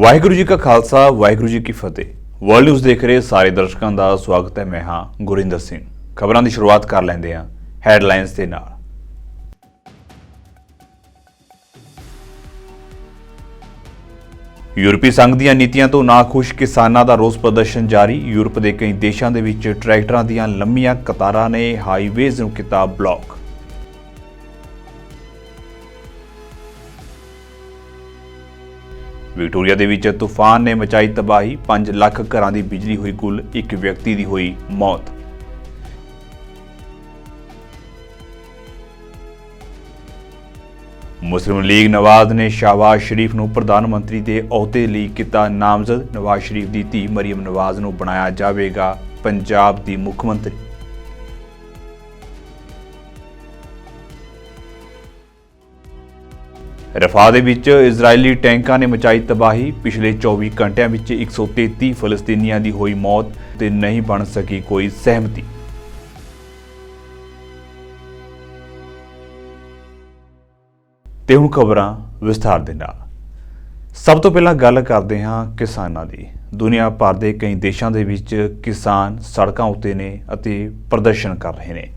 ਵਾਹਿਗੁਰੂ ਜੀ ਕਾ ਖਾਲਸਾ ਵਾਹਿਗੁਰੂ ਜੀ ਕੀ ਫਤਿਹ। World news ਦੇਖ ਰਹੇ ਸਾਰੇ ਦਰਸ਼ਕਾਂ ਦਾ ਸਵਾਗਤ ਹੈ। ਮੈਂ ਹਾਂ ਗੁਰਿੰਦਰ ਸਿੰਘ। ਖਬਰਾਂ ਦੀ ਸ਼ੁਰੂਆਤ ਕਰ ਲੈਂਦੇ ਹਾਂ ਹੈਡਲਾਈਨਸ ਦੇ ਨਾਲ। ਯੂਰਪੀ ਸੰਘ ਦੀਆਂ ਨੀਤੀਆਂ ਤੋਂ ਨਾਖੁਸ਼ ਕਿਸਾਨਾਂ ਦਾ ਰੋਸ ਪ੍ਰਦਰਸ਼ਨ ਜਾਰੀ। ਯੂਰਪ ਦੇ ਕਈ ਦੇਸ਼ਾਂ ਦੇ ਵਿੱਚ ਟਰੈਕਟਰਾਂ ਦੀਆਂ ਲੰਮੀਆਂ ਕਤਾਰਾਂ ਨੇ ਹਾਈਵੇਜ਼ ਨੂੰ ਕੀਤਾ ਬਲੌਕ। ਵਿਕਟੋਰੀਆ ਦੇ ਵਿੱਚ ਤੂਫਾਨ ਨੇ ਮਚਾਈ ਤਬਾਹੀ। 5 ਲੱਖ ਘਰਾਂ ਦੀ ਬਿਜਲੀ ਹੋਈ ਗੁੱਲ। ਇੱਕ ਵਿਅਕਤੀ ਦੀ ਹੋਈ ਮੌਤ। ਮੁਸਲਿਮ ਲੀਗ ਨਵਾਜ਼ ਨੇ ਸ਼ਾਹਬਾਜ਼ ਸ਼ਰੀਫ ਨੂੰ ਪ੍ਰਧਾਨ ਮੰਤਰੀ ਦੇ ਅਹੁਦੇ ਲਈ ਕੀਤਾ ਨਾਮਜ਼ਦ। ਨਵਾਜ਼ ਸ਼ਰੀਫ ਦੀ ਧੀ ਮਰੀਮ ਨਵਾਜ਼ ਨੂੰ ਬਣਾਇਆ ਜਾਵੇਗਾ ਪੰਜਾਬ ਦੀ ਮੁੱਖ ਮੰਤਰੀ। ਰਫਾਹ ਦੇ ਵਿੱਚ ਇਜ਼ਰਾਈਲੀ ਟੈਂਕਾਂ ਨੇ ਮਚਾਈ ਤਬਾਹੀ। ਪਿਛਲੇ 24 ਘੰਟਿਆਂ ਵਿੱਚ 133 ਫਲਸਤੀਨੀਆਂ ਦੀ ਹੋਈ ਮੌਤ ਤੇ ਨਹੀਂ ਬਣ ਸਕੀ ਕੋਈ ਸਹਿਮਤੀ। ਤੇ ਹੁਣ ਖਬਰਾਂ ਵਿਸਥਾਰ ਦੇ ਨਾਲ। ਸਭ ਤੋਂ ਪਹਿਲਾਂ ਗੱਲ ਕਰਦੇ ਹਾਂ ਕਿਸਾਨਾਂ ਦੀ। ਦੁਨੀਆ ਭਰ ਦੇ ਕਈ ਦੇਸ਼ਾਂ ਦੇ ਵਿੱਚ ਕਿਸਾਨ ਸੜਕਾਂ ਉੱਤੇ ਨੇ ਅਤੇ ਪ੍ਰਦਰਸ਼ਨ ਕਰ ਰਹੇ ਨੇ।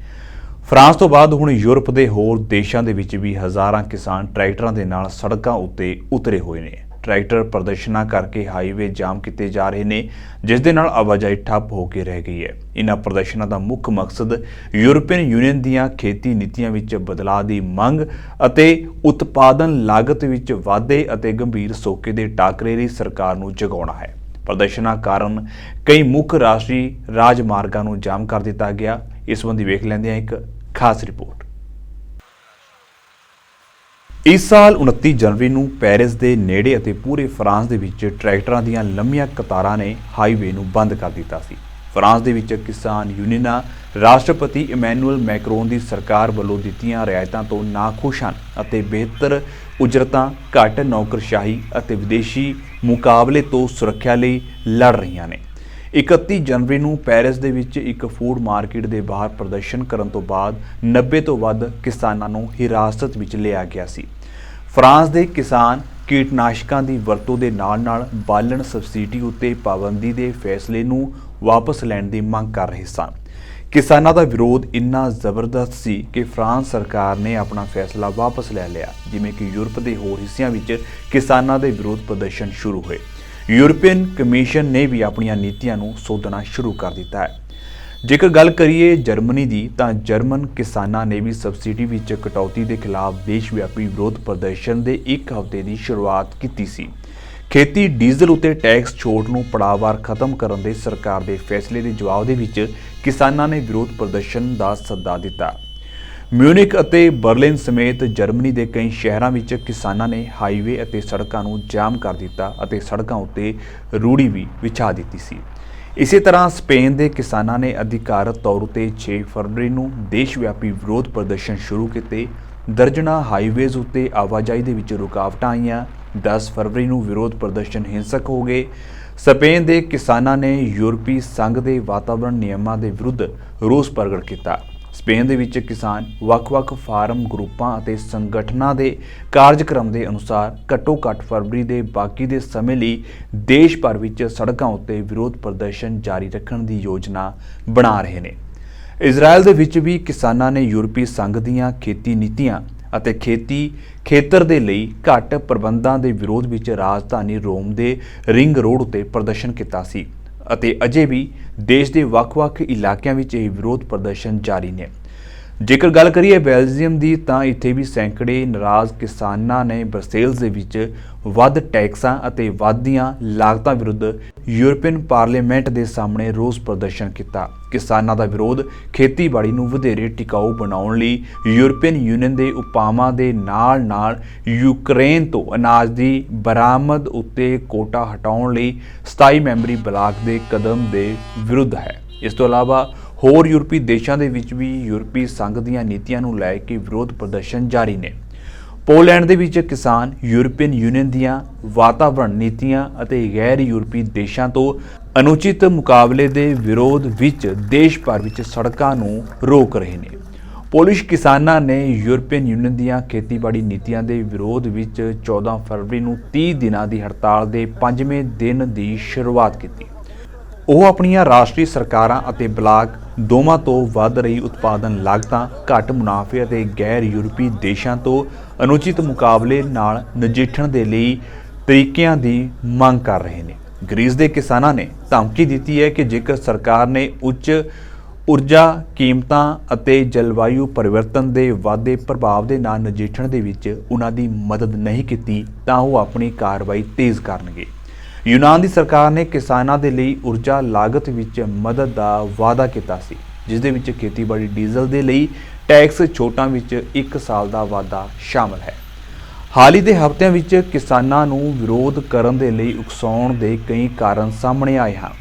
ਫਰਾਂਸ ਤੋਂ ਬਾਅਦ ਹੁਣ ਯੂਰਪ ਦੇ ਹੋਰ ਦੇਸ਼ਾਂ ਦੇ ਵਿੱਚ ਵੀ ਹਜ਼ਾਰਾਂ ਕਿਸਾਨ ਟਰੈਕਟਰਾਂ ਦੇ ਨਾਲ ਸੜਕਾਂ ਉੱਤੇ ਉਤਰੇ ਹੋਏ ਨੇ। ਟਰੈਕਟਰ ਪ੍ਰਦਰਸ਼ਨਾਂ ਕਰਕੇ ਹਾਈਵੇ ਜਾਮ ਕੀਤੇ ਜਾ ਰਹੇ ਨੇ, ਜਿਸ ਦੇ ਨਾਲ ਆਵਾਜਾਈ ਠੱਪ ਹੋ ਕੇ ਰਹਿ ਗਈ ਹੈ। ਇਨ੍ਹਾਂ ਪ੍ਰਦਰਸ਼ਨਾਂ ਦਾ ਮੁੱਖ ਮਕਸਦ ਯੂਰਪੀਅਨ ਯੂਨੀਅਨ ਦੀਆਂ ਖੇਤੀ ਨੀਤੀਆਂ ਵਿੱਚ ਬਦਲਾਅ ਦੀ ਮੰਗ ਅਤੇ ਉਤਪਾਦਨ ਲਾਗਤ ਵਿੱਚ ਵਾਧੇ ਅਤੇ ਗੰਭੀਰ ਸੋਕੇ ਦੇ ਟਾਕਰੇ ਲਈ ਸਰਕਾਰ ਨੂੰ ਜਗਾਉਣਾ ਹੈ। ਪ੍ਰਦਰਸ਼ਨਾਂ ਕਾਰਨ ਕਈ ਮੁੱਖ ਰਾਸ਼ਟਰੀ ਰਾਜਮਾਰਗਾਂ ਨੂੰ ਜਾਮ ਕਰ ਦਿੱਤਾ ਗਿਆ। ਇਸ ਸੰਬੰਧੀ ਵੇਖ ਲੈਂਦੇ ਹਾਂ ਇੱਕ ਖਾਸ ਰਿਪੋਰਟ। ਇਸ ਸਾਲ 29 ਜਨਵਰੀ ਨੂੰ ਪੈਰਿਸ ਦੇ ਨੇੜੇ ਅਤੇ ਪੂਰੇ ਫਰਾਂਸ ਦੇ ਵਿੱਚ ਟਰੈਕਟਰਾਂ ਦੀਆਂ ਲੰਮੀਆਂ ਕਤਾਰਾਂ ਨੇ ਹਾਈਵੇ ਨੂੰ ਬੰਦ ਕਰ ਦਿੱਤਾ ਸੀ। ਫਰਾਂਸ ਦੇ ਵਿੱਚ ਕਿਸਾਨ ਯੂਨੀਅਨਾਂ ਰਾਸ਼ਟਰਪਤੀ ਇਮੈਨੂਅਲ ਮੈਕਰੋਨ ਦੀ ਸਰਕਾਰ ਵੱਲੋਂ ਦਿੱਤੀਆਂ ਰਿਆਇਤਾਂ ਤੋਂ ਨਾਖੁਸ਼ ਹਨ ਅਤੇ ਬਿਹਤਰ ਉਜਰਤਾਂ, ਘੱਟ ਨੌਕਰਸ਼ਾਹੀ ਅਤੇ ਵਿਦੇਸ਼ੀ ਮੁਕਾਬਲੇ ਤੋਂ ਸੁਰੱਖਿਆ ਲਈ ਲੜ ਰਹੀਆਂ ਨੇ। 31 ਜਨਵਰੀ ਨੂੰ ਪੈਰਿਸ ਦੇ ਵਿੱਚ ਇੱਕ ਫੂਡ ਮਾਰਕੀਟ ਦੇ ਬਾਹਰ ਪ੍ਰਦਰਸ਼ਨ ਕਰਨ ਤੋਂ ਬਾਅਦ 90 ਤੋਂ ਵੱਧ ਕਿਸਾਨਾਂ ਨੂੰ ਹਿਰਾਸਤ ਵਿੱਚ ਲਿਆ ਗਿਆ ਸੀ। ਫਰਾਂਸ ਦੇ ਕਿਸਾਨ ਕੀਟਨਾਸ਼ਕਾਂ ਦੀ ਵਰਤੋਂ ਦੇ ਨਾਲ-ਨਾਲ ਬਾਲਣ ਸਬਸਿਡੀ ਉੱਤੇ ਪਾਬੰਦੀ ਦੇ ਫੈਸਲੇ ਨੂੰ ਵਾਪਸ ਲੈਣ ਦੀ ਮੰਗ ਕਰ ਰਹੇ ਸਨ। ਕਿਸਾਨਾਂ ਦਾ ਵਿਰੋਧ ਇੰਨਾ ਜ਼ਬਰਦਸਤ ਸੀ ਕਿ ਫਰਾਂਸ ਸਰਕਾਰ ਨੇ ਆਪਣਾ ਫੈਸਲਾ ਵਾਪਸ ਲੈ ਲਿਆ। ਜਿਵੇਂ ਕਿ ਯੂਰਪ ਦੇ ਹੋਰ ਹਿੱਸਿਆਂ ਵਿੱਚ ਕਿਸਾਨਾਂ ਦੇ ਵਿਰੋਧ ਪ੍ਰਦਰਸ਼ਨ ਸ਼ੁਰੂ ਹੋਏ। ਯੂਰਪੀਅਨ ਕਮਿਸ਼ਨ ਨੇ ਵੀ ਆਪਣੀਆਂ ਨੀਤੀਆਂ ਨੂੰ ਸੋਧਣਾ ਸ਼ੁਰੂ ਕਰ ਦਿੱਤਾ ਹੈ। ਜੇਕਰ ਗੱਲ ਕਰੀਏ ਜਰਮਨੀ ਦੀ, ਤਾਂ ਜਰਮਨ ਕਿਸਾਨਾਂ ਨੇ ਵੀ ਸਬਸਿਡੀ ਵਿੱਚ ਕਟੌਤੀ ਦੇ ਖਿਲਾਫ ਦੇਸ਼ ਵਿਆਪੀ ਵਿਰੋਧ ਪ੍ਰਦਰਸ਼ਨ ਦੇ ਇੱਕ ਹਫ਼ਤੇ ਦੀ ਸ਼ੁਰੂਆਤ ਕੀਤੀ ਸੀ। ਖੇਤੀ ਡੀਜ਼ਲ ਉੱਤੇ ਟੈਕਸ ਛੋਟ ਨੂੰ ਪੜਾਅਵਾਰ ਖਤਮ ਕਰਨ ਦੇ ਸਰਕਾਰ ਦੇ ਫੈਸਲੇ ਦੇ ਜਵਾਬ ਦੇ ਵਿੱਚ ਕਿਸਾਨਾਂ ਨੇ ਵਿਰੋਧ ਪ੍ਰਦਰਸ਼ਨ ਦਾ ਸੱਦਾ ਦਿੱਤਾ। ਮਿਊਨਿਕ ਅਤੇ ਬਰਲਿਨ ਸਮੇਤ ਜਰਮਨੀ ਦੇ ਕਈ ਸ਼ਹਿਰਾਂ ਵਿੱਚ ਕਿਸਾਨਾਂ ਨੇ ਹਾਈਵੇ ਅਤੇ ਸੜਕਾਂ ਨੂੰ ਜਾਮ ਕਰ ਦਿੱਤਾ ਅਤੇ ਸੜਕਾਂ ਉੱਤੇ ਰੂੜੀ ਵੀ ਵਿਛਾ ਦਿੱਤੀ ਸੀ। ਇਸੇ ਤਰ੍ਹਾਂ ਸਪੇਨ ਦੇ ਕਿਸਾਨਾਂ ਨੇ ਅਧਿਕਾਰਤ ਤੌਰ ਉੱਤੇ 6 ਫਰਵਰੀ ਨੂੰ ਦੇਸ਼ ਵਿਆਪੀ ਵਿਰੋਧ ਪ੍ਰਦਰਸ਼ਨ ਸ਼ੁਰੂ ਕੀਤੇ। ਦਰਜਨਾਂ ਹਾਈਵੇਜ਼ ਉੱਤੇ ਆਵਾਜਾਈ ਦੇ ਵਿੱਚ ਰੁਕਾਵਟਾਂ ਆਈਆਂ। 10 ਫਰਵਰੀ ਨੂੰ ਵਿਰੋਧ ਪ੍ਰਦਰਸ਼ਨ ਹਿੰਸਕ ਹੋ ਗਏ। ਸਪੇਨ ਦੇ ਕਿਸਾਨਾਂ ਨੇ ਯੂਰਪੀ ਸੰਘ ਦੇ ਵਾਤਾਵਰਣ ਨਿਯਮਾਂ ਦੇ ਵਿਰੁੱਧ ਰੋਸ ਪ੍ਰਗਟ ਕੀਤਾ। ਸਪੇਨ ਦੇ ਵਿੱਚ ਕਿਸਾਨ ਵੱਖ-ਵੱਖ ਫਾਰਮ ਗਰੁੱਪਾਂ ਅਤੇ ਸੰਗਠਨਾਂ ਦੇ ਕਾਰਜਕ੍ਰਮ ਦੇ ਅਨੁਸਾਰ ਘੱਟੋ-ਘੱਟ ਫਰਵਰੀ ਦੇ ਬਾਕੀ ਦੇ ਸਮੇਂ ਲਈ ਦੇਸ਼ ਭਰ ਵਿੱਚ ਸੜਕਾਂ ਉੱਤੇ ਵਿਰੋਧ ਪ੍ਰਦਰਸ਼ਨ ਜਾਰੀ ਰੱਖਣ ਦੀ ਯੋਜਨਾ ਬਣਾ ਰਹੇ ਨੇ। ਇਜ਼ਰਾਈਲ ਦੇ ਵਿੱਚ ਵੀ ਕਿਸਾਨਾਂ ਨੇ ਯੂਰਪੀ ਸੰਘ ਦੀਆਂ ਖੇਤੀ ਨੀਤੀਆਂ ਅਤੇ ਖੇਤੀ ਖੇਤਰ ਦੇ ਲਈ ਘੱਟ ਪ੍ਰਬੰਧਾਂ ਦੇ ਵਿਰੋਧ ਵਿੱਚ ਰਾਜਧਾਨੀ ਰੋਮ ਦੇ ਰਿੰਗ ਰੋਡ ਉੱਤੇ ਪ੍ਰਦਰਸ਼ਨ ਕੀਤਾ ਸੀ ਅਤੇ ਅਜੇ ਵੀ ਦੇਸ਼ ਦੇ ਵੱਖ-ਵੱਖ ਇਲਾਕਿਆਂ ਵਿੱਚ ਇਹ ਵਿਰੋਧ ਪ੍ਰਦਰਸ਼ਨ ਜਾਰੀ ਨੇ। ਜੇਕਰ ਗੱਲ ਕਰੀਏ ਬੈਲਜੀਅਮ ਦੀ, ਤਾਂ ਇੱਥੇ ਵੀ ਸੈਂਕੜੇ ਨਾਰਾਜ਼ ਕਿਸਾਨਾਂ ਨੇ ਬਰਸੇਲਸ ਦੇ ਵਿੱਚ ਵੱਧ ਟੈਕਸਾਂ ਅਤੇ ਵੱਧਦੀਆਂ ਲਾਗਤਾਂ ਵਿਰੁੱਧ ਯੂਰਪੀਅਨ ਪਾਰਲੀਮੈਂਟ ਦੇ ਸਾਹਮਣੇ ਰੋਸ ਪ੍ਰਦਰਸ਼ਨ ਕੀਤਾ। ਕਿਸਾਨਾਂ ਦਾ ਵਿਰੋਧ ਖੇਤੀਬਾੜੀ ਨੂੰ ਵਧੇਰੇ ਟਿਕਾਊ ਬਣਾਉਣ ਲਈ ਯੂਰਪੀਅਨ ਯੂਨੀਅਨ ਦੇ ਉਪਾਵਾਂ ਦੇ ਨਾਲ-ਨਾਲ ਯੂਕਰੇਨ ਤੋਂ ਅਨਾਜ ਦੀ ਬਰਾਮਦ ਉੱਤੇ ਕੋਟਾ ਹਟਾਉਣ ਲਈ 27 ਮੈਂਬਰੀ ਬਲਾਕ ਦੇ ਕਦਮ ਦੇ ਵਿਰੁੱਧ ਹੈ। ਇਸ ਤੋਂ ਇਲਾਵਾ ਹੋਰ ਯੂਰਪੀ ਦੇਸ਼ਾਂ ਦੇ ਵਿੱਚ ਵੀ ਯੂਰਪੀ ਸੰਘ ਦੀਆਂ ਨੀਤੀਆਂ ਨੂੰ ਲੈ ਕੇ ਵਿਰੋਧ ਪ੍ਰਦਰਸ਼ਨ ਜਾਰੀ ਨੇ। ਪੋਲੈਂਡ ਦੇ ਵਿੱਚ ਕਿਸਾਨ ਯੂਰਪੀਅਨ ਯੂਨੀਅਨ ਦੀਆਂ ਵਾਤਾਵਰਣ ਨੀਤੀਆਂ ਅਤੇ ਗੈਰ ਯੂਰਪੀ ਦੇਸ਼ਾਂ ਤੋਂ ਅਨੁਚਿਤ ਮੁਕਾਬਲੇ ਦੇ ਵਿਰੋਧ ਵਿੱਚ ਦੇਸ਼ ਭਰ ਵਿੱਚ ਸੜਕਾਂ ਨੂੰ ਰੋਕ ਰਹੇ ਨੇ। ਪੋਲਿਸ਼ ਕਿਸਾਨਾਂ ਨੇ ਯੂਰਪੀਅਨ ਯੂਨੀਅਨ ਦੀਆਂ ਖੇਤੀਬਾੜੀ ਨੀਤੀਆਂ ਦੇ ਵਿਰੋਧ ਵਿੱਚ 14 ਫਰਵਰੀ ਨੂੰ 30 ਦਿਨਾਂ ਦੀ ਹੜਤਾਲ ਦੇ 5ਵੇਂ ਦਿਨ ਦੀ ਸ਼ੁਰੂਆਤ ਕੀਤੀ। ਉਹ ਆਪਣੀਆਂ ਰਾਸ਼ਟਰੀ ਸਰਕਾਰਾਂ ਅਤੇ ਬਲਾਕ ਦੋਵਾਂ ਤੋਂ ਵੱਧ ਰਹੀ ਉਤਪਾਦਨ ਲਾਗਤਾਂ, ਘੱਟ ਮੁਨਾਫੇ ਅਤੇ ਗੈਰ ਯੂਰਪੀ ਦੇਸ਼ਾਂ ਤੋਂ ਅਨੁਚਿਤ ਮੁਕਾਬਲੇ ਨਾਲ ਨਜਿੱਠਣ ਦੇ ਲਈ ਤਰੀਕਿਆਂ ਦੀ ਮੰਗ ਕਰ ਰਹੇ ਨੇ। ਗ੍ਰੀਸ ਦੇ ਕਿਸਾਨਾਂ ਨੇ ਧਮਕੀ ਦਿੱਤੀ ਹੈ ਕਿ ਜੇਕਰ ਸਰਕਾਰ ਨੇ ਉੱਚ ਊਰਜਾ ਕੀਮਤਾਂ ਅਤੇ ਜਲਵਾਯੂ ਪਰਿਵਰਤਨ ਦੇ ਵਾਧੇ ਪ੍ਰਭਾਵ ਦੇ ਨਾਲ ਨਜਿੱਠਣ ਦੇ ਵਿੱਚ ਉਹਨਾਂ ਦੀ ਮਦਦ ਨਹੀਂ ਕੀਤੀ ਤਾਂ ਉਹ ਆਪਣੀ ਕਾਰਵਾਈ ਤੇਜ਼ ਕਰਨਗੇ। ਯੂਨਾਨ ਦੀ ਸਰਕਾਰ ਨੇ ਕਿਸਾਨਾਂ ਦੇ ਲਈ ਊਰਜਾ ਲਾਗਤ ਵਿੱਚ ਮਦਦ ਦਾ ਵਾਅਦਾ ਕੀਤਾ ਸੀ, ਜਿਸ ਦੇ ਵਿੱਚ ਖੇਤੀਬਾੜੀ ਡੀਜ਼ਲ ਦੇ ਲਈ ਟੈਕਸ ਛੋਟਾਂ ਵਿੱਚ 1 ਸਾਲ ਦਾ ਵਾਅਦਾ ਸ਼ਾਮਲ ਹੈ। ਹਾਲ ਹੀ ਦੇ ਹਫ਼ਤਿਆਂ ਵਿੱਚ ਕਿਸਾਨਾਂ ਨੂੰ ਵਿਰੋਧ ਕਰਨ ਦੇ ਲਈ ਉਕਸਾਉਣ ਦੇ ਕਈ ਕਾਰਨ ਸਾਹਮਣੇ ਆਏ ਹਨ।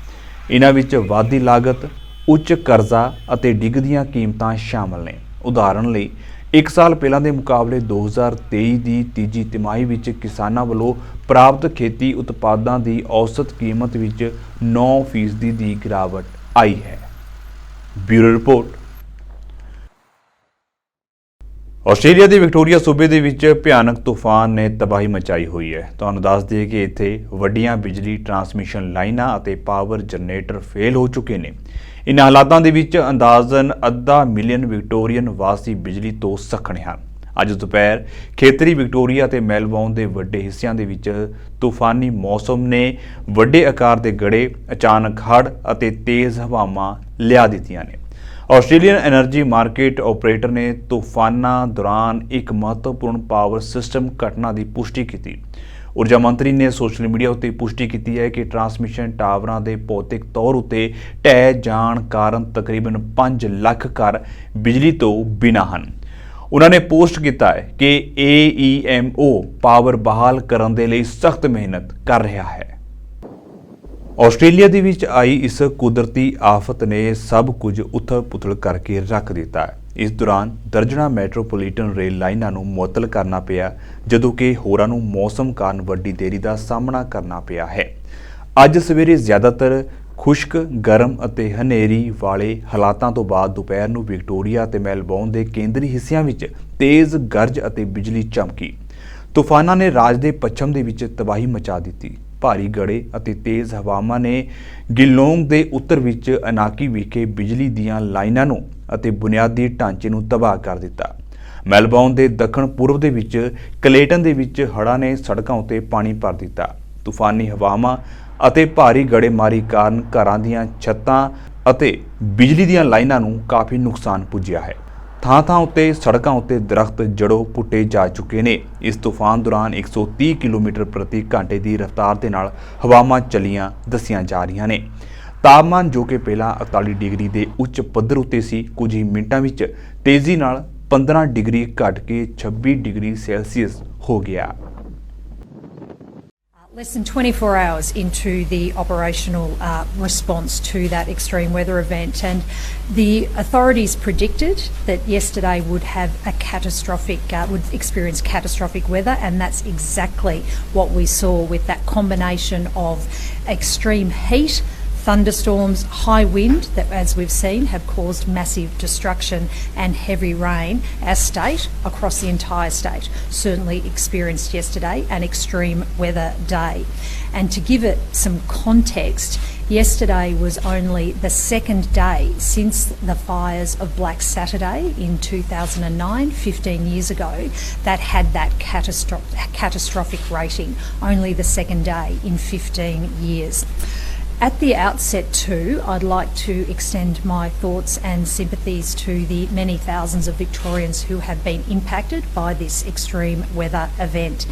ਇਹਨਾਂ ਵਿੱਚ ਵਾਧੀ ਲਾਗਤ, ਉੱਚ ਕਰਜ਼ਾ ਅਤੇ ਡਿੱਗਦੀਆਂ ਕੀਮਤਾਂ ਸ਼ਾਮਲ ਨੇ। ਉਦਾਹਰਣ ਲਈ 1 ਸਾਲ ਪਹਿਲਾਂ ਦੇ ਮੁਕਾਬਲੇ 2023 ਦੀ ਤੀਜੀ ਤਿਮਾਹੀ ਵਿੱਚ ਕਿਸਾਨਾਂ ਵੱਲੋਂ ਪ੍ਰਾਪਤ ਖੇਤੀ ਉਤਪਾਦਾਂ ਦੀ ਔਸਤ ਕੀਮਤ ਵਿੱਚ 9% ਦੀ ਗਿਰਾਵਟ ਆਈ ਹੈ। Bureau report. ਆਸਟ੍ਰੇਲੀਆ ਦੇ ਵਿਕਟੋਰੀਆ ਸੂਬੇ ਦੇ ਵਿੱਚ ਭਿਆਨਕ ਤੂਫਾਨ ਨੇ ਤਬਾਹੀ ਮਚਾਈ ਹੋਈ ਹੈ। ਤੁਹਾਨੂੰ ਦੱਸ ਦਈਏ ਕਿ ਇੱਥੇ ਵੱਡੀਆਂ ਬਿਜਲੀ ਟਰਾਂਸਮਿਸ਼ਨ ਲਾਈਨਾਂ ਅਤੇ ਪਾਵਰ ਜਨਰੇਟਰ ਫੇਲ ਹੋ ਚੁੱਕੇ ਨੇ। ਇਨ੍ਹਾਂ ਹਾਲਾਤਾਂ ਦੇ ਵਿੱਚ ਅੰਦਾਜ਼ਨ 1.5 ਮਿਲੀਅਨ ਵਿਕਟੋਰੀਅਨ ਵਾਸੀ ਬਿਜਲੀ ਤੋਂ ਸੱਖਣੇ ਹਨ। ਅੱਜ ਦੁਪਹਿਰ ਖੇਤਰੀ ਵਿਕਟੋਰੀਆ ਅਤੇ ਮੈਲਬੌਰਨ ਦੇ ਵੱਡੇ ਹਿੱਸਿਆਂ ਦੇ ਵਿੱਚ ਤੂਫਾਨੀ ਮੌਸਮ ਨੇ ਵੱਡੇ ਆਕਾਰ ਦੇ ਗੜੇ, ਅਚਾਨਕ ਹੜ੍ਹ ਅਤੇ ਤੇਜ਼ ਹਵਾਵਾਂ ਲਿਆ ਦਿੱਤੀਆਂ ਨੇ। ਆਸਟ੍ਰੇਲੀਅਨ ਐਨਰਜੀ ਮਾਰਕੀਟ ਆਪਰੇਟਰ ਨੇ ਤੂਫਾਨਾਂ ਦੌਰਾਨ ਇੱਕ ਮਹੱਤਵਪੂਰਨ ਪਾਵਰ ਸਿਸਟਮ ਘਟਨਾ ਦੀ ਪੁਸ਼ਟੀ ਕੀਤੀ। ਊਰਜਾ ਮੰਤਰੀ ਨੇ ਸੋਸ਼ਲ ਮੀਡੀਆ ਉੱਤੇ ਪੁਸ਼ਟੀ ਕੀਤੀ ਹੈ ਕਿ ਟਰਾਂਸਮਿਸ਼ਨ ਟਾਵਰਾਂ ਦੇ ਭੌਤਿਕ ਤੌਰ ਉੱਤੇ ਢਹਿ ਜਾਣ ਕਾਰਨ ਤਕਰੀਬਨ 5 ਲੱਖ ਘਰ ਬਿਜਲੀ ਤੋਂ ਬਿਨਾਂ ਹਨ। ਉਹਨਾਂ ਨੇ ਪੋਸਟ ਕੀਤਾ ਹੈ ਕਿ AEMO ਪਾਵਰ ਬਹਾਲ ਕਰਨ ਦੇ ਲਈ ਸਖਤ ਮਿਹਨਤ ਕਰ ਰਿਹਾ ਹੈ। ਆਸਟ੍ਰੇਲੀਆ ਦੇ ਵਿੱਚ ਆਈ ਇਸ ਕੁਦਰਤੀ ਆਫਤ ਨੇ ਸਭ ਕੁਝ ਉਥਲ-ਪੁਥਲ ਕਰਕੇ ਰੱਖ ਦਿੱਤਾ ਹੈ। ਇਸ ਦੌਰਾਨ ਦਰਜਨਾਂ ਮੈਟਰੋਪੋਲੀਟਨ ਰੇਲ ਲਾਈਨਾਂ ਨੂੰ ਮੁਅੱਤਲ ਕਰਨਾ ਪਿਆ, ਜਦੋਂ ਕਿ ਹੋਰਾਂ ਨੂੰ ਮੌਸਮ ਕਾਰਨ ਵੱਡੀ ਦੇਰੀ ਦਾ ਸਾਹਮਣਾ ਕਰਨਾ ਪਿਆ ਹੈ। ਅੱਜ ਸਵੇਰੇ ਜ਼ਿਆਦਾਤਰ ਖੁਸ਼ਕ, ਗਰਮ ਅਤੇ ਹਨੇਰੀ ਵਾਲੇ ਹਾਲਾਤਾਂ ਤੋਂ ਬਾਅਦ ਦੁਪਹਿਰ ਨੂੰ ਵਿਕਟੋਰੀਆ ਅਤੇ ਮੈਲਬੌਰਨ ਦੇ ਕੇਂਦਰੀ ਹਿੱਸਿਆਂ ਵਿੱਚ ਤੇਜ਼ ਗਰਜ ਅਤੇ ਬਿਜਲੀ ਚਮਕੀ। ਤੂਫਾਨਾਂ ਨੇ ਰਾਜ ਦੇ ਪੱਛਮ ਦੇ ਵਿੱਚ ਤਬਾਹੀ ਮਚਾ ਦਿੱਤੀ। ਭਾਰੀ ਗੜੇ ਅਤੇ ਤੇਜ਼ ਹਵਾਵਾਂ ਨੇ ਗਿਲੋਂਗ ਦੇ ਉੱਤਰ ਵਿੱਚ ਅਨਾਕੀ ਵਿਖੇ ਬਿਜਲੀ ਦੀਆਂ ਲਾਈਨਾਂ ਨੂੰ ਅਤੇ ਬੁਨਿਆਦੀ ਢਾਂਚੇ ਨੂੰ ਤਬਾਹ ਕਰ ਦਿੱਤਾ। ਮੈਲਬੌਰਨ ਦੇ ਦੱਖਣ ਪੂਰਬ ਦੇ ਵਿੱਚ ਕਲੇਟਨ ਦੇ ਵਿੱਚ ਹੜ੍ਹਾਂ ਨੇ ਸੜਕਾਂ ਉੱਤੇ ਪਾਣੀ ਭਰ ਦਿੱਤਾ। ਤੂਫਾਨੀ ਹਵਾਵਾਂ ਅਤੇ ਭਾਰੀ ਗੜੇਮਾਰੀ ਕਾਰਨ ਘਰਾਂ ਦੀਆਂ ਛੱਤਾਂ ਅਤੇ ਬਿਜਲੀ ਦੀਆਂ ਲਾਈਨਾਂ ਨੂੰ ਕਾਫੀ ਨੁਕਸਾਨ ਪੁੱਜਿਆ ਹੈ। ਥਾਂ-ਥਾਂ ਉੱਤੇ ਸੜਕਾਂ ਉੱਤੇ ਦਰਖਤ ਜੜੋਂ ਪੁੱਟੇ ਜਾ ਚੁੱਕੇ ਨੇ। ਇਸ ਤੂਫਾਨ ਦੌਰਾਨ 130 ਕਿਲੋਮੀਟਰ ਪ੍ਰਤੀ ਘੰਟੇ ਦੀ ਰਫ਼ਤਾਰ ਦੇ ਨਾਲ ਹਵਾਵਾਂ ਚੱਲੀਆਂ ਦੱਸੀਆਂ ਜਾ ਰਹੀਆਂ ਨੇ। ਤਾਪਮਾਨ ਜੋ ਕਿ ਪਹਿਲਾਂ 48 ਡਿਗਰੀ ਦੇ ਉੱਚ ਪੱਧਰ ਉੱਤੇ ਸੀ, ਕੁਝ ਹੀ ਮਿੰਟਾਂ ਵਿੱਚ ਤੇਜ਼ੀ ਨਾਲ 15 ਡਿਗਰੀ ਘਟ ਕੇ 26 ਡਿਗਰੀ ਸੈਲਸੀਅਸ ਹੋ ਗਿਆ। Less than 24 hours into the operational response to that extreme weather event, and the authorities predicted that yesterday would have a would experience catastrophic weather, and that's exactly what we saw with that combination of extreme heat, thunderstorms, high wind that, as we've seen, have caused massive destruction, and heavy rain. Our state, across the entire state, certainly experienced yesterday an extreme weather day. And to give it some context, yesterday was only the second day since the fires of Black Saturday in 2009, 15 years ago, that had that catastrophic rating. Only the second day in 15 years. At the outset too, I'd like to extend my thoughts and sympathies to the many thousands of Victorians who have been impacted by this extreme weather event.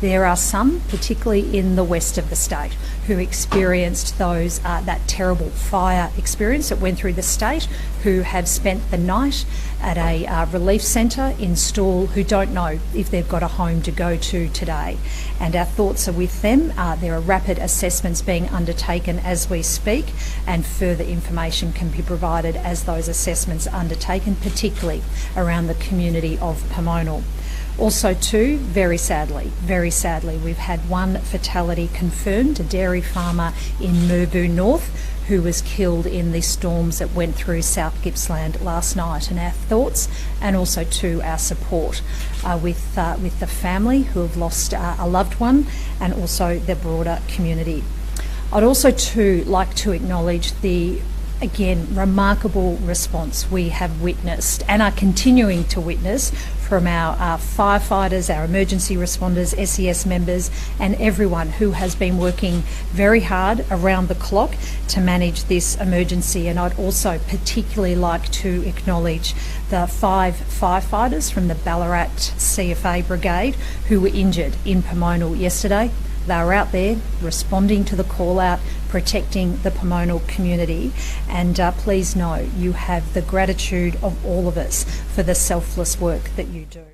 There are some, particularly in the west of the state, who experienced that terrible fire experience that went through the state, who have spent the night at a relief centre in Stawell, who don't know if they've got a home to go to today. And our thoughts are with them. There are rapid assessments being undertaken as we speak, and further information can be provided as those assessments are undertaken, particularly around the community of Pomona. Also too, very sadly, we've had one fatality confirmed, a dairy farmer in Merbau North who was killed in the storms that went through South Gippsland last night, and our thoughts and also to our support with the family who have lost a loved one, and also the broader community. I'd also too like to acknowledge the again remarkable response we have witnessed and are continuing to witness from our firefighters, our emergency responders, SES members, and everyone who has been working very hard around the clock to manage this emergency. And I'd also particularly like to acknowledge the 5 firefighters from the Ballarat CFA Brigade who were injured in Pomona yesterday. They were out there responding to the call out, protecting the Pomona community, and please know you have the gratitude of all of us for the selfless work that you do.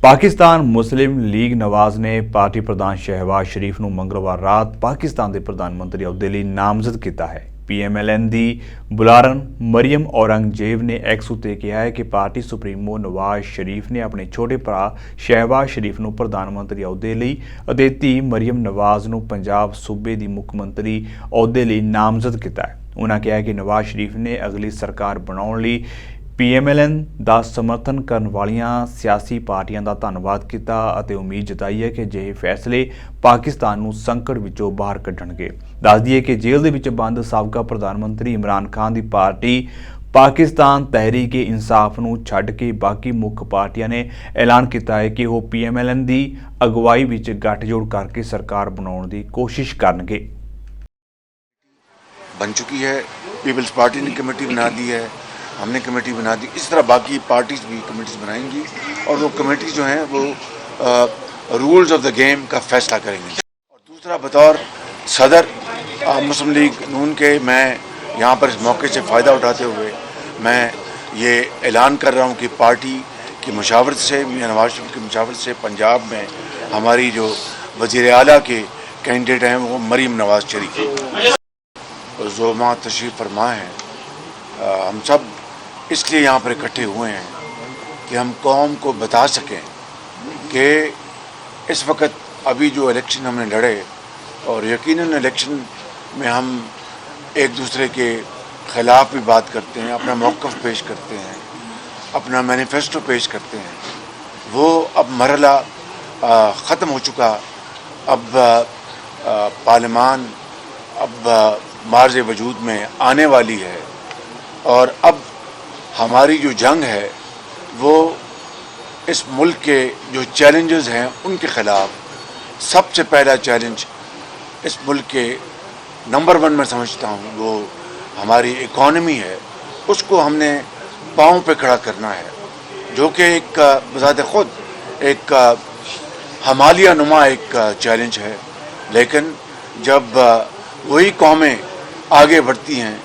Pakistan Muslim League Nawaz ਨੇ party ਪ੍ਰਧਾਨ ਸ਼ਹਿਬਾਜ਼ ਸ਼ਰੀਫ ਨੂੰ ਮੰਗਲਵਾਰ ਰਾਤ ਪਾਕਿਸਤਾਨ ਦੇ ਪ੍ਰਧਾਨ ਮੰਤਰੀ ਅਹੁਦੇ ਲਈ ਨਾਮਜ਼ਦ ਕੀਤਾ ਹੈ। PMLN ਦੀ ਬੁਲਾਰਨ ਮਰੀਮ ਔਰੰਗਜ਼ੇਬ ਨੇ ਐਕਸ ਉੱਤੇ ਕਿਹਾ ਹੈ ਕਿ ਪਾਰਟੀ ਸੁਪਰੀਮੋ ਨਵਾਜ਼ ਸ਼ਰੀਫ ਨੇ ਆਪਣੇ ਛੋਟੇ ਭਰਾ ਸ਼ਹਿਬਾਜ਼ ਸ਼ਰੀਫ ਨੂੰ ਪ੍ਰਧਾਨ ਮੰਤਰੀ ਅਹੁਦੇ ਲਈ ਅਤੇ ਧੀ ਮਰੀਮ ਨਵਾਜ਼ ਨੂੰ ਪੰਜਾਬ ਸੂਬੇ ਦੀ ਮੁੱਖ ਮੰਤਰੀ ਅਹੁਦੇ ਲਈ ਨਾਮਜ਼ਦ ਕੀਤਾ ਹੈ। ਉਨ੍ਹਾਂ ਕਿਹਾ ਕਿ ਨਵਾਜ਼ ਸ਼ਰੀਫ ਨੇ ਅਗਲੀ ਸਰਕਾਰ ਬਣਾਉਣ ਲਈ PMLN ਦਾ ਸਮਰਥਨ ਕਰਨ ਵਾਲੀਆਂ ਸਿਆਸੀ ਪਾਰਟੀਆਂ ਦਾ ਧੰਨਵਾਦ ਕੀਤਾ ਅਤੇ ਉਮੀਦ ਜਤਾਈ ਹੈ ਕਿ ਅਜਿਹੇ ਫੈਸਲੇ ਪਾਕਿਸਤਾਨ ਨੂੰ ਸੰਕਟ ਵਿੱਚੋਂ ਬਾਹਰ ਕੱਢਣਗੇ। ਦੱਸ ਦਈਏ ਕਿ ਜੇਲ੍ਹ ਦੇ ਵਿੱਚ ਬੰਦ ਸਾਬਕਾ ਪ੍ਰਧਾਨ ਮੰਤਰੀ ਇਮਰਾਨ ਖਾਨ ਦੀ ਪਾਰਟੀ ਪਾਕਿਸਤਾਨ ਤਹਿਰੀਕ-ਏ-ਇਨਸਾਫ ਨੂੰ ਛੱਡ ਕੇ ਬਾਕੀ ਮੁੱਖ ਪਾਰਟੀਆਂ ਨੇ ਐਲਾਨ ਕੀਤਾ ਹੈ ਕਿ ਉਹ PMLN ਦੀ ਅਗਵਾਈ ਵਿੱਚ ਗੱਠਜੋੜ ਕਰਕੇ ਸਰਕਾਰ ਬਣਾਉਣ ਦੀ ਕੋਸ਼ਿਸ਼ ਕਰਨਗੇ। बन चुकी है, पीपल्स पार्टी ने कमेटी बना दी है, हमने कमेटी बना दी, इस तरह बाकी पार्टीज भी कमेटीज बनाएंगी और वो कमेटी जो हैं वो रूल्स ऑफ द गेम का फैसला करेंगी। और दूसरा, बतौर सदर मुस्लिम लीग नून के मैं यहाँ पर इस मौके से फ़ायदा उठाते हुए मैं ये ऐलान कर रहा हूँ कि पार्टी की मशावरत से, मियां नवाज शरीफ की मशावरत से पंजाब में हमारी जो वज़ीर आला के कैंडिडेट हैं वो मरीम नवाज शरीफ ज़ोमा तशरीफ़ फरमा हैं। हम सब इसलिए यहाँ पर इकट्ठे हुए हैं कि हम कौम को बता सकें कि इस वक्त अभी जो इलेक्शन हमने लड़े और यकीनन इलेक्शन में हम एक दूसरे के ख़िलाफ़ भी बात करते हैं, अपना मौक़िफ़ पेश करते हैं, अपना मैनिफेस्टो पेश करते हैं, वो अब मरहला ख़त्म हो चुका। अब पार्लियामान अब मार्ज वजूद में आने वाली है और अब हमारी जो जंग है वो इस मुल्क के जो चैलेंजेस हैं उनके ख़िलाफ़ सबसे पहला चैलेंज इस मुल्क के नंबर 1 में समझता हूँ वो हमारी इकॉनमी है। उसको हमने पाँव पे खड़ा करना है, जो कि एक बज़ात ख़ुद एक हमालिया नुमा एक चैलेंज है। लेकिन जब वही कौमें आगे बढ़ती हैं,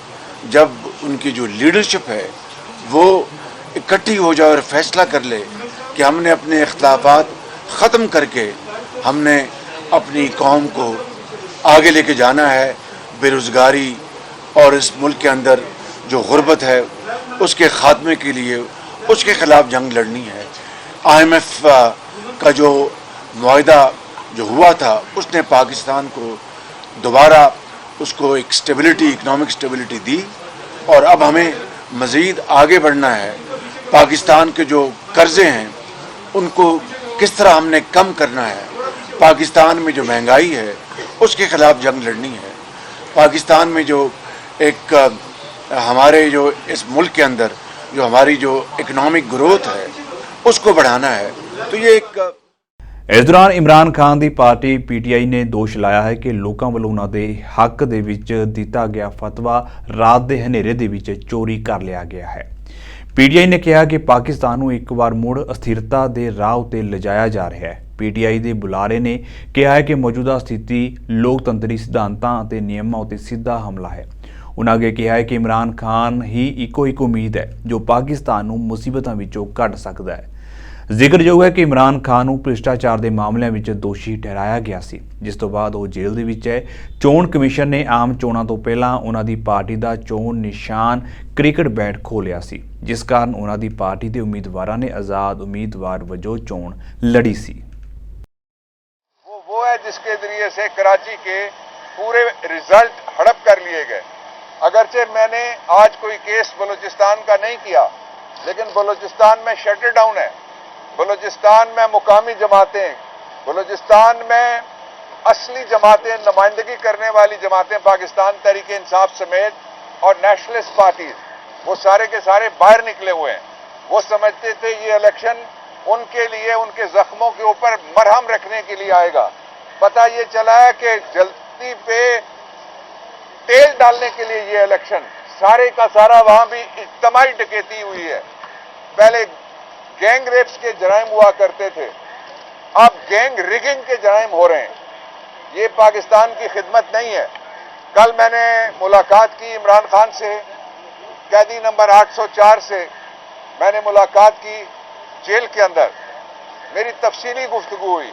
जब उनकी जो लीडरशिप है वो इकट्ठी हो जाए और फैसला कर ले कि हमने अपने इख्तिलाफात ख़त्म करके हमने अपनी कौम को आगे लेके जाना है, बेरोज़गारी और इस मुल्क के अंदर जो गुर्बत है उसके ख़ात्मे के लिए उसके ख़िलाफ़ जंग लड़नी है। IMF का जो मुआहदा जो हुआ था उसने पाकिस्तान को दोबारा उसको एक स्टेबिलिटी, इकनॉमिक स्टेबिलिटी दी और अब हमें मज़ीद आगे बढ़ना है। पाकिस्तान के जो कर्ज़े हैं उनको किस तरह हमने कम करना है, पाकिस्तान में जो महंगाई है उसके ख़िलाफ़ जंग लड़नी है, पाकिस्तान में जो एक हमारे जो इस मुल्क के अंदर जो हमारी जो इकनॉमिक ग्रोथ है उसको बढ़ाना है। तो ये एक ਇਸ ਦੌਰਾਨ ਇਮਰਾਨ ਖਾਨ ਦੀ ਪਾਰਟੀ PTI ਨੇ ਦੋਸ਼ ਲਾਇਆ ਹੈ ਕਿ ਲੋਕਾਂ ਵੱਲੋਂ ਉਹਨਾਂ ਦੇ ਹੱਕ ਦੇ ਵਿੱਚ ਦਿੱਤਾ ਗਿਆ ਫਤਵਾ ਰਾਤ ਦੇ ਹਨੇਰੇ ਦੇ ਵਿੱਚ ਚੋਰੀ ਕਰ ਲਿਆ ਗਿਆ ਹੈ। PTI ਨੇ ਕਿਹਾ ਕਿ ਪਾਕਿਸਤਾਨ ਨੂੰ ਇੱਕ ਵਾਰ ਮੁੜ ਅਸਥਿਰਤਾ ਦੇ ਰਾਹ ਉੱਤੇ ਲਿਜਾਇਆ ਜਾ ਰਿਹਾ ਹੈ। PTI ਦੇ ਬੁਲਾਰੇ ਨੇ ਕਿਹਾ ਹੈ ਕਿ ਮੌਜੂਦਾ ਸਥਿਤੀ ਲੋਕਤੰਤਰੀ ਸਿਧਾਂਤਾਂ ਅਤੇ ਨਿਯਮਾਂ ਉੱਤੇ ਸਿੱਧਾ ਹਮਲਾ ਹੈ। ਉਨ੍ਹਾਂ ਅੱਗੇ ਕਿਹਾ ਹੈ ਕਿ ਇਮਰਾਨ ਖਾਨ ਹੀ ਇੱਕੋ ਇੱਕ ਉਮੀਦ ਹੈ ਜੋ ਪਾਕਿਸਤਾਨ ਨੂੰ ਮੁਸੀਬਤਾਂ ਵਿੱਚੋਂ ਕੱਢ ਸਕਦਾ ਹੈ। ਜ਼ਿਕਰਯੋਗ ਹੈ ਕਿ ਇਮਰਾਨ ਖਾਨ ਨੂੰ ਭ੍ਰਿਸ਼ਟਾਚਾਰ ਦੇ ਮਾਮਲਿਆਂ ਵਿੱਚ ਦੋਸ਼ੀ ਠਹਿਰਾਇਆ ਗਿਆ ਸੀ, ਜਿਸ ਤੋਂ ਬਾਅਦ ਉਹ ਜੇਲ੍ਹ ਦੇ ਵਿੱਚ ਹੈ। ਚੋਣ ਕਮਿਸ਼ਨ ਨੇ ਆਮ ਚੋਣਾਂ ਤੋਂ ਪਹਿਲਾਂ ਉਹਨਾਂ ਦੀ ਪਾਰਟੀ ਦਾ ਚੋਣ ਨਿਸ਼ਾਨ ਕ੍ਰਿਕਟ ਬੈਟ ਖੋਲ੍ਹਿਆ ਸੀ, ਜਿਸ ਕਾਰਨ ਉਹਨਾਂ ਦੀ ਪਾਰਟੀ ਦੇ ਉਮੀਦਵਾਰਾਂ ਨੇ ਆਜ਼ਾਦ ਉਮੀਦਵਾਰ ਵਜੋਂ ਚੋਣ ਲੜੀ ਸੀ। वो है जिसके जरिए से कराची के पूरे रिजल्ट हड़प कर लिए गए। اگرچہ میں نے آج کوئی کیس بلوچستان کا نہیں کیا، لیکن بلوچستان میں شٹر ڈاؤن ہے، بلوچستان میں مقامی جماعتیں، بلوچستان میں اصلی جماعتیں، نمائندگی کرنے والی جماعتیں، پاکستان تحریک انصاف سمیت اور نیشنلسٹ پارٹیز، وہ سارے کے سارے باہر نکلے ہوئے ہیں۔ وہ سمجھتے تھے یہ الیکشن ان کے لیے ان کے زخموں کے اوپر مرہم رکھنے کے لیے آئے گا۔ پتہ یہ چلا ہے کہ جلتی پہ تیل ڈالنے کے لیے یہ الیکشن سارے کا سارا وہاں بھی اجتماعی ڈکیتی ہوئی ہے۔ پہلے گینگ ریپس کے جرائم ہوا کرتے تھے، اب گینگ ریگنگ کے جرائم ہو رہے ہیں۔ یہ پاکستان کی خدمت نہیں ہے۔ کل میں نے ملاقات کی عمران خان سے، قیدی نمبر 804 سے میں نے ملاقات کی جیل کے اندر، میری تفصیلی گفتگو ہوئی۔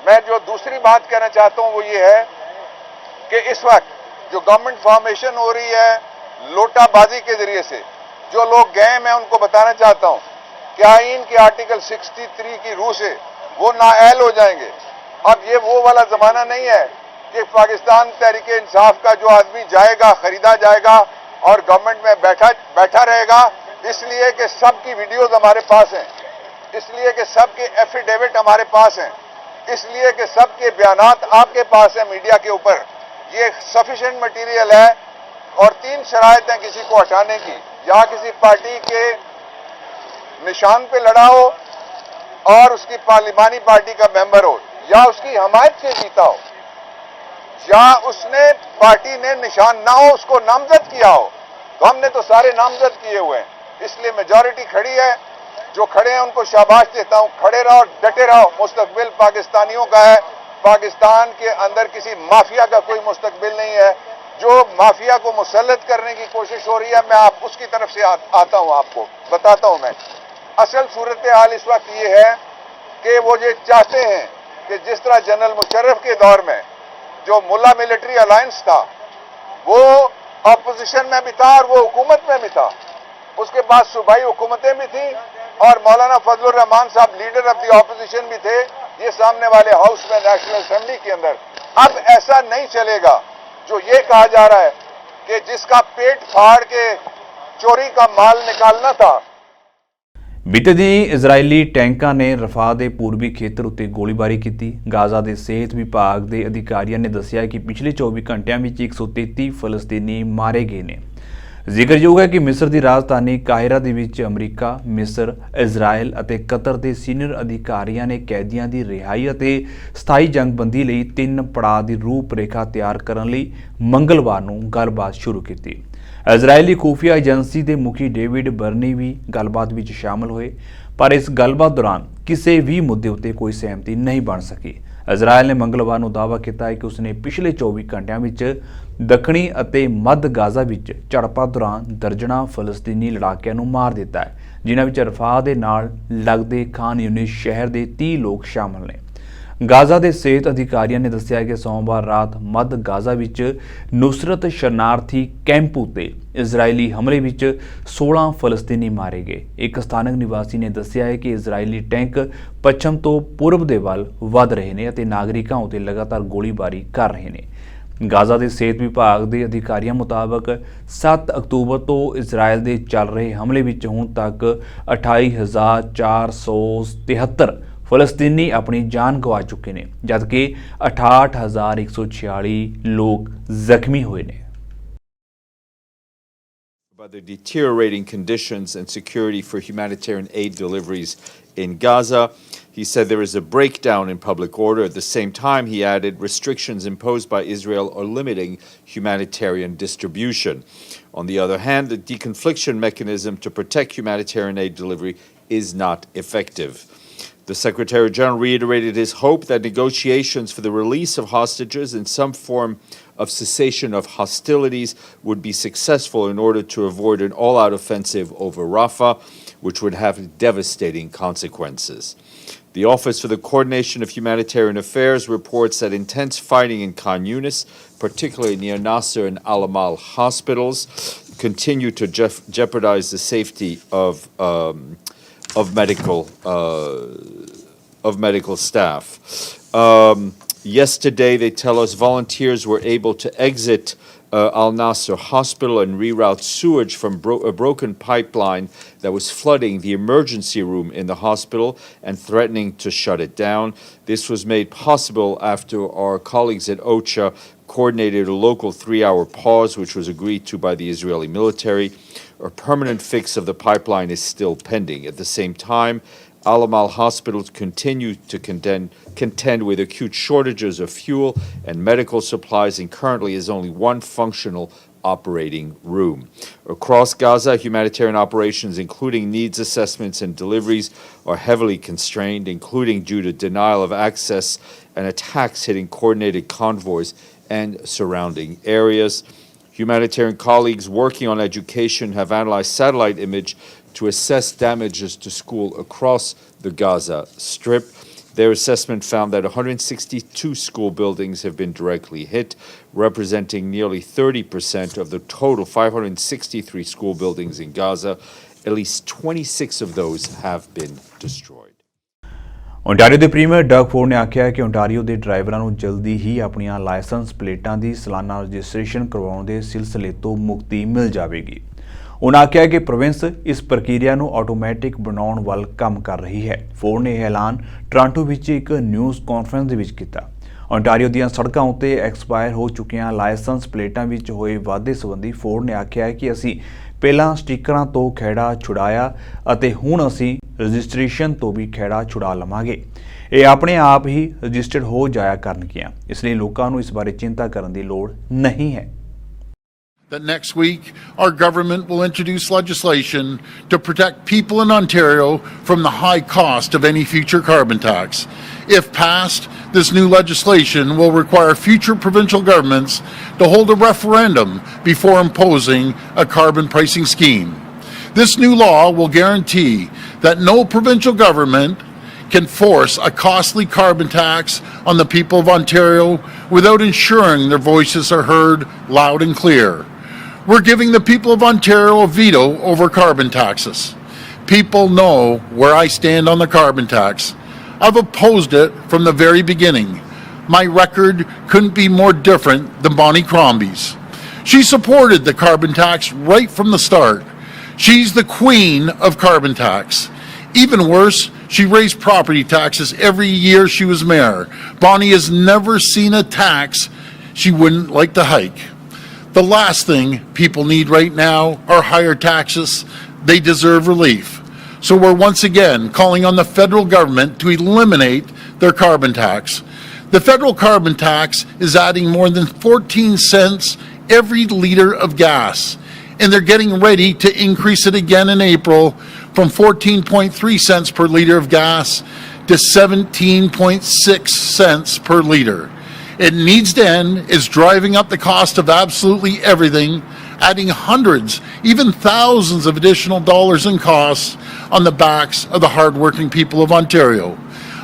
میں جو دوسری بات کہنا چاہتا ہوں وہ یہ ہے کہ اس وقت جو گورنمنٹ فارمیشن ہو رہی ہے لوٹا بازی کے ذریعے سے، جو لوگ گئے میں ان کو بتانا چاہتا ہوں کہ آئین کے آرٹیکل 63 کی روح سے وہ نااہل ہو جائیں گے۔ اب یہ وہ والا زمانہ نہیں ہے کہ پاکستان تحریک انصاف کا جو آدمی جائے گا، خریدا جائے گا اور گورنمنٹ میں بیٹھا رہے گا، اس لیے کہ سب کی ویڈیوز ہمارے پاس ہیں، اس لیے کہ سب کے ایفیڈیوٹ ہمارے پاس ہیں، اس لیے کہ سب کے بیانات آپ کے پاس ہیں میڈیا کے اوپر۔ یہ سفیشینٹ مٹیریل ہے اور 3 شرائط ہیں کسی کو ہٹانے کی، یا کسی پارٹی کے نشان پہ لڑا ہو اور اس کی پارلیمانی پارٹی کا ممبر ہو، یا اس کی حمایت سے جیتا ہو، یا اس نے پارٹی نے نشان نہ ہو اس کو نامزد کیا ہو۔ تو ہم نے تو سارے نامزد کیے ہوئے ہیں، اس لیے میجورٹی کھڑی ہے۔ جو کھڑے ہیں ان کو شاباش دیتا ہوں، کھڑے رہو، ڈٹے رہو، مستقبل پاکستانیوں کا ہے۔ پاکستان کے اندر کسی مافیا کا کوئی مستقبل نہیں ہے۔ جو مافیا کو مسلط کرنے کی کوشش ہو رہی ہے، میں آپ اس کی طرف سے آتا ہوں، آپ کو بتاتا ہوں۔ میں اصل صورتحال اس وقت یہ ہے کہ وہ یہ چاہتے ہیں کہ جس طرح جنرل مشرف کے دور میں جو ملا ملٹری الائنس تھا وہ اپوزیشن میں بھی تھا اور وہ حکومت میں بھی تھا، اس کے بعد صوبائی حکومتیں بھی تھیں اور مولانا فضل الرحمان صاحب لیڈر آف دی اپوزیشن بھی تھے، یہ سامنے والے ہاؤس میں نیشنل اسمبلی کے اندر۔ اب ایسا نہیں چلے گا جو یہ کہا جا رہا ہے کہ جس کا پیٹ پھاڑ کے چوری کا مال نکالنا تھا۔ ਬੀਤੇ ਦਿਨੀ ਇਜ਼ਰਾਈਲੀ ਟੈਂਕਾਂ ਨੇ ਰਫਾਹ ਦੇ ਪੂਰਬੀ ਖੇਤਰ ਉੱਤੇ ਗੋਲੀਬਾਰੀ ਕੀਤੀ। ਗਾਜ਼ਾ ਦੇ ਸਿਹਤ ਵਿਭਾਗ ਦੇ ਅਧਿਕਾਰੀਆਂ ਨੇ ਦੱਸਿਆ ਕਿ ਪਿਛਲੇ 24 ਘੰਟਿਆਂ ਵਿੱਚ 133 ਫਲਸਤੀਨੀ ਮਾਰੇ ਗਏ ਨੇ। ਜ਼ਿਕਰਯੋਗ ਹੈ ਕਿ ਮਿਸਰ ਦੀ ਰਾਜਧਾਨੀ ਕਾਹਿਰਾ ਦੇ ਵਿੱਚ ਅਮਰੀਕਾ, ਮਿਸਰ, ਇਜ਼ਰਾਈਲ ਅਤੇ ਕਤਰ ਦੇ ਸੀਨੀਅਰ ਅਧਿਕਾਰੀਆਂ ਨੇ ਕੈਦੀਆਂ ਦੀ ਰਿਹਾਈ ਅਤੇ ਸਥਾਈ ਜੰਗਬੰਦੀ ਲਈ 3 ਪੜਾਅ ਦੀ ਰੂਪਰੇਖਾ ਤਿਆਰ ਕਰਨ ਲਈ ਮੰਗਲਵਾਰ ਨੂੰ ਗੱਲਬਾਤ ਸ਼ੁਰੂ ਕੀਤੀ। ਇਜ਼ਰਾਈਲੀ ਖੂਫੀਆ ਏਜੰਸੀ ਦੇ ਮੁਖੀ ਡੇਵਿਡ ਬਰਨੀ ਵੀ ਗੱਲਬਾਤ ਵਿੱਚ ਸ਼ਾਮਲ ਹੋਏ, ਪਰ ਇਸ ਗੱਲਬਾਤ ਦੌਰਾਨ ਕਿਸੇ ਵੀ ਮੁੱਦੇ ਉੱਤੇ ਕੋਈ ਸਹਿਮਤੀ ਨਹੀਂ ਬਣ ਸਕੀ। ਇਜ਼ਰਾਈਲ ਨੇ ਮੰਗਲਵਾਰ ਨੂੰ ਦਾਅਵਾ ਕੀਤਾ ਹੈ ਕਿ ਉਸਨੇ ਪਿਛਲੇ 24 ਘੰਟਿਆਂ ਵਿੱਚ ਦੱਖਣੀ ਅਤੇ ਮੱਧ ਗਾਜ਼ਾ ਵਿੱਚ ਝੜਪਾਂ ਦੌਰਾਨ ਦਰਜਨਾਂ ਫਲਸਤੀਨੀ ਲੜਾਕਿਆਂ ਨੂੰ ਮਾਰ ਦਿੱਤਾ ਹੈ, ਜਿਨ੍ਹਾਂ ਵਿੱਚ ਰਫਾਹ ਦੇ ਨਾਲ ਲੱਗਦੇ ਖਾਨ ਯੂਨਿਸ ਸ਼ਹਿਰ ਦੇ 30 ਲੋਕ ਸ਼ਾਮਲ ਨੇ। ਗਾਜ਼ਾ ਦੇ ਸਿਹਤ ਅਧਿਕਾਰੀਆਂ ਨੇ ਦੱਸਿਆ ਕਿ ਸੋਮਵਾਰ ਰਾਤ ਮੱਧ ਗਾਜ਼ਾ ਵਿੱਚ ਨੁਸਰਤ ਸ਼ਰਨਾਰਥੀ ਕੈਂਪ ਉੱਤੇ ਇਜ਼ਰਾਈਲੀ ਹਮਲੇ ਵਿੱਚ 16 ਫਲਸਤੀਨੀ ਮਾਰੇ ਗਏ। ਇੱਕ ਸਥਾਨਕ ਨਿਵਾਸੀ ਨੇ ਦੱਸਿਆ ਹੈ ਕਿ ਇਜ਼ਰਾਈਲੀ ਟੈਂਕ ਪੱਛਮ ਤੋਂ ਪੂਰਬ ਦੇ ਵੱਲ ਵਧ ਰਹੇ ਨੇ ਅਤੇ ਨਾਗਰਿਕਾਂ ਉੱਤੇ ਲਗਾਤਾਰ ਗੋਲੀਬਾਰੀ ਕਰ ਰਹੇ ਨੇ। ਗਾਜ਼ਾ ਦੇ ਸਿਹਤ ਵਿਭਾਗ ਦੇ ਅਧਿਕਾਰੀਆਂ ਮੁਤਾਬਕ 7 ਅਕਤੂਬਰ ਤੋਂ ਇਜ਼ਰਾਈਲ ਦੇ ਚੱਲ ਰਹੇ ਹਮਲੇ ਵਿੱਚ ਹੁਣ ਤੱਕ 28,473 ਫਲਸਤੀਨੀ ਆਪਣੀ ਜਾਨ ਗਵਾ ਚੁੱਕੇ ਨੇ, ਜਦਕਿ 68,146 ਲੋਕ ਜ਼ਖਮੀ ਹੋਏ ਨੇ। About the deteriorating conditions and security for humanitarian aid deliveries in Gaza. He said there is a breakdown in public order. At the same time, he added, restrictions imposed by Israel are limiting humanitarian distribution. On the other hand, the deconfliction mechanism to protect humanitarian aid delivery is not effective. The Secretary General reiterated his hope that negotiations for the release of hostages and some form of cessation of hostilities would be successful in order to avoid an all-out offensive over Rafah, which would have devastating consequences. The Office for the Coordination of Humanitarian Affairs reports that intense fighting in Khan Yunis, particularly near Nasser and Al-Amal hospitals, continue to jeopardize the safety of medical staff. Yesterday, they tell us, volunteers were able to exit Al Nasser Hospital and reroute sewage from a broken pipeline that was flooding the emergency room in the hospital and threatening to shut it down. This was made possible after our colleagues at OCHA coordinated a local 3-hour pause, which was agreed to by the Israeli military. A permanent fix of the pipeline is still pending. At the same time, Al-Amal hospitals continue to contend with acute shortages of fuel and medical supplies, and currently is only one functional operating room. Across Gaza, humanitarian operations, including needs assessments and deliveries, are heavily constrained, including due to denial of access and attacks hitting coordinated convoys and surrounding areas. Humanitarian colleagues working on education have analyzed satellite image to assess damages to school across the Gaza Strip. Their assessment found that 162 school buildings have been directly hit, representing nearly 30% of the total 563 school buildings in Gaza. At least 26 of those have been destroyed. Ontario ਦੇ premier Doug Ford ਨੇ ਆਖਿਆ ਹੈ ਕਿ Ontario ਦੇ ਡਰਾਈਵਰਾਂ ਨੂੰ ਜਲਦੀ ਹੀ ਆਪਣੀਆਂ ਲਾਇਸੈਂਸ ਪਲੇਟਾਂ ਦੀ ਸਾਲਾਨਾ ਰਜਿਸਟ੍ਰੇਸ਼ਨ ਕਰਵਾਉਣ ਦੇ ਸਿਲਸਿਲੇ ਤੋਂ ਮੁਕਤੀ ਮਿਲ ਜਾਵੇਗੀ। ਉਨ੍ਹਾਂ ਆਖਿਆ ਕਿ ਪ੍ਰੋਵਿੰਸ ਇਸ ਪ੍ਰਕਿਰਿਆ ਨੂੰ ਆਟੋਮੈਟਿਕ ਬਣਾਉਣ ਵੱਲ ਕੰਮ ਕਰ ਰਹੀ ਹੈ। ਫੋਰਡ ਨੇ ਇਹ ਐਲਾਨ ਟੋਰਾਂਟੋ ਵਿੱਚ ਇੱਕ ਨਿਊਜ਼ ਕਾਨਫਰੰਸ ਦੇ ਵਿੱਚ ਕੀਤਾ। ਓਨਟਾਰੀਓ ਦੀਆਂ ਸੜਕਾਂ ਉੱਤੇ ਐਕਸਪਾਇਰ ਹੋ ਚੁੱਕੀਆਂ ਲਾਇਸੈਂਸ ਪਲੇਟਾਂ ਵਿੱਚ ਹੋਏ ਵਾਧੇ ਸੰਬੰਧੀ ਫੋਰਡ ਨੇ ਆਖਿਆ ਹੈ ਕਿ ਅਸੀਂ ਪਹਿਲਾਂ ਸਟਿੱਕਰਾਂ ਤੋਂ ਖਹਿੜਾ ਛੁਡਾਇਆ ਅਤੇ ਹੁਣ ਅਸੀਂ ਰਜਿਸਟ੍ਰੇਸ਼ਨ ਤੋਂ ਵੀ ਖਹਿੜਾ ਛੁਡਾ ਲਵਾਂਗੇ। ਇਹ ਆਪਣੇ ਆਪ ਹੀ ਰਜਿਸਟਰਡ ਹੋ ਜਾਇਆ ਕਰਨਗੀਆਂ, ਇਸ ਲਈ ਲੋਕਾਂ ਨੂੰ ਇਸ ਬਾਰੇ ਚਿੰਤਾ ਕਰਨ ਦੀ ਲੋੜ ਨਹੀਂ ਹੈ। That next week, our government will introduce legislation to protect people in Ontario from the high cost of any future carbon tax. If passed, this new legislation will require future provincial governments to hold a referendum before imposing a carbon pricing scheme. This new law will guarantee that no provincial government can force a costly carbon tax on the people of Ontario without ensuring their voices are heard loud and clear. We're giving the people of Ontario a veto over carbon taxes. People know where I stand on the carbon tax. I've opposed it from the very beginning. My record couldn't be more different than Bonnie Crombie's. She supported the carbon tax right from the start. She's the queen of carbon tax. Even worse, she raised property taxes every year she was mayor. Bonnie has never seen a tax she wouldn't like to hike. The last thing people need right now are higher taxes. They deserve relief. So we're once again calling on the federal government to eliminate their carbon tax. The federal carbon tax is adding more than 14 cents every liter of gas, and they're getting ready to increase it again in April from 14.3 cents per liter of gas to 17.6 cents per liter. It needs to end. It's driving up the cost of absolutely everything, adding hundreds, even thousands of additional dollars in costs on the backs of the hardworking people of Ontario.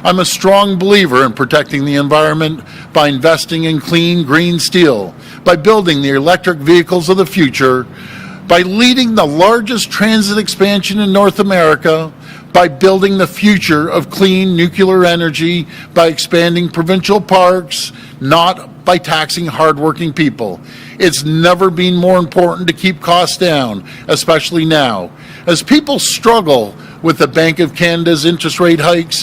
I'm a strong believer in protecting the environment by investing in clean, green steel, by building the electric vehicles of the future, by leading the largest transit expansion in North America, by building the future of clean nuclear energy, by expanding provincial parks, not by taxing hardworking people. It's never been more important to keep costs down, especially now, as people struggle with the Bank of Canada's interest rate hikes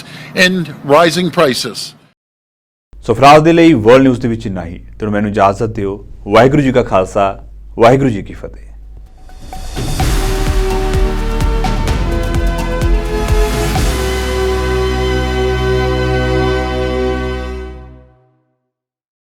and rising prices. ਸੋ ਫਿਲਹਾਲ ਦੇ ਲਈ world news ਦੇ ਵਿੱਚ ਇੰਨਾ ਹੀ। ਤੁਹਾਨੂੰ ਮੈਨੂੰ ਇਜਾਜ਼ਤ ਦਿਓ। ਵਾਹਿਗੁਰੂ ਜੀ ਕਾ ਖਾਲਸਾ, ਵਾਹਿਗੁਰੂ ਜੀ ਕੀ ਫਤਿਹ।